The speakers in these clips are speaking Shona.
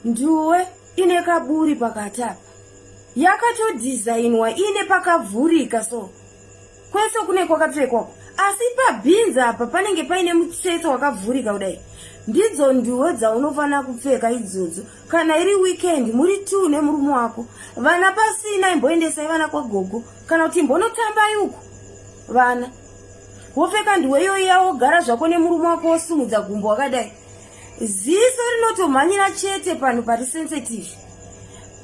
nduwe ine kaburi pakati apa. Yakatodhizainwa ine pakavhurika so. Kwese kune kwakapfekwa. Asi pabhinzi apa panenge paine mutsetso wakavhurika kudai. Ndidzo nduwe dzaunofana kupfeka idzodzo. Kana iri weekend muri 2 nemurume wako. Vana pasina imboendesai vana kwagogo. Kana kuti mbonotamba yuko. Vana. Wopfeka nduwe iyoyo wogara zvako nemurume wako wosumudza gumbo wakadai. Ziso rinotomhanyira chete panhu pari sensitive.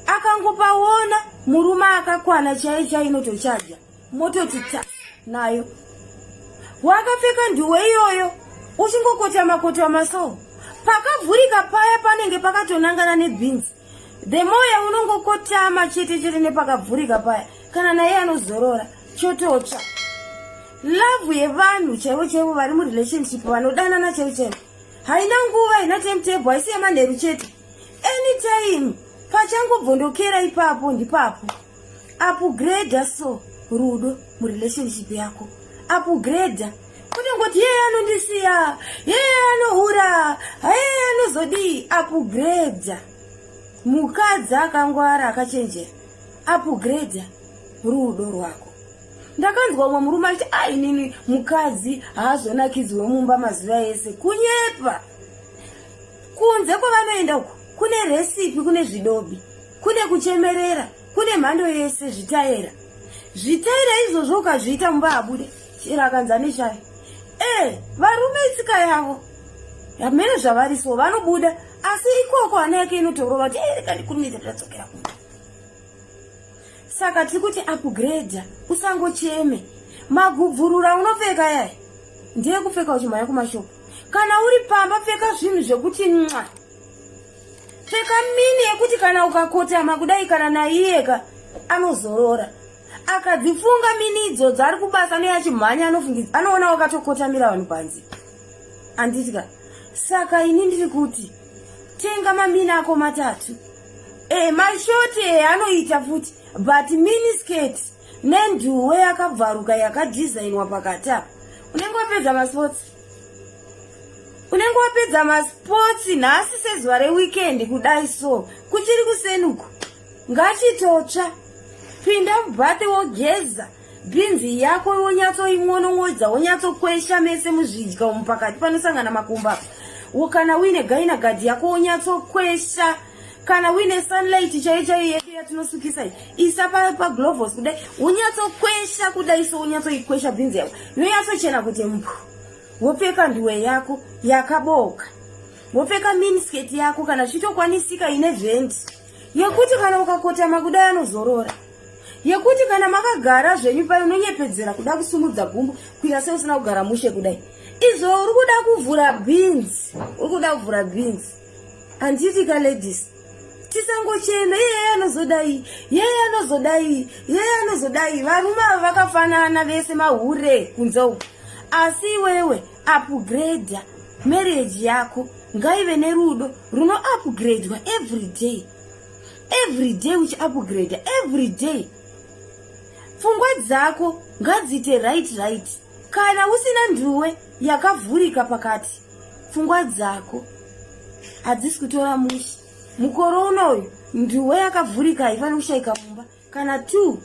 Akangopaona murume akakwana chaicha inotochaja. Mototi tas nayo. Wakapfeka nduwe iyoyo uchingokotama so. Pakavhurika paya panenge pakatonangana nebhinzi. The more yaunongokotama chete nepakavhurika paya kana naye anozorora chototsva. Love yevanhu chaivo vari mu relationship vanodanana chaivo. Haina nguva ina timetable haisi yamanheru chete. Anytime pachangobvondokera ipapo ndipapo. Upgrade so rudo mu relationship yako. Upgrade. Kuti ngoti yeye anondisiya, yeye anohura, yeye anozodi. Upgrade. Mukadzi akangwara akachenjera. Upgrade rudo rwako. Ndakanzwa umwe murume achiti inini mukadzi haazonakidzwe mumba mazuva ese. Kunyepa. Kunze kwavanoenda uko kune recipe, kune zvidobi, kune kuchemerera, kune mhando yese zvitaira. Zvitaira izvozvo ukazviita mumba abude chero akanzani shayo. Varume itsika yavo. Yamene zvavariso vanobuda asi ikoko hana yake inotorova kuti rekandikurumidza tadzokera kumba. Saka tiri kuti upgrade, usangocheme. Magubvurura unopfeka yaya ndiye kupfeka uchimhanya kumashopu. Kana uri pamba pfeka zvinhu zvekuti mwa. Pfeka mini yekuti kana ukakotama kudai kana naiyeka anozorora. Akadzifunga mini idzodzo ari kubasa neyachimhanya anofungidza anoona wakatokotamira vanhu panze. Anditika. Saka ini ndiri kuti tenga mamini ako 3. Mashoti anoita futi. But mini skirt nenduwe yakabvaruka yakadhizainwa pakati apa. Unenge wapedza masports. Unenge wapedza masports nhasi sezuva reweekend kudai so. Kuchiri kusenuko. Ngachitotsva. Pinda mubhate wogeza. Bhinzi yako wonyatsoimwonongodza, wonyatsokwesha mese muzvidya mupakati panosangana makumba. Kana uine gaina gadhi yako wonyatsokwesha. Kana uine sunlight chaicha yedu yatinosukisa isa pa gloves kudai unyatsokwesha kudai so unyatsoikwesha bhinzi yako yonyatsochena kuti mpu. Wopfeka nduwe yako yakaboka. Wopfeka mini skirt yako kana chitokwanisika ine vent yekuti kana ukakotama kudai anozorora. Yekuti kana makagara zvenyu payo unonyepedzera kuda kusumudza gumbo kuita seusina kugara mushe kudai. Izvo uri kuda kuvhura beans. Uri kuda kuvhura beans. Anditi ka ladies. Tisangocheme yeye anozodai. Varume vakafanana vese mahure kunzou. Asi wewe upgrade marriage yako ngaive nerudo runo upgradewa every day. Every day which upgrade every day. Pfungwa dzako ngadzite right. Kana usina nduwe yakavhurika pakati, pfungwa dzako hadzisi kutora mushi. Mukoro unoyu nduwe yakavhurika haifani kushaika mumba. Kana 2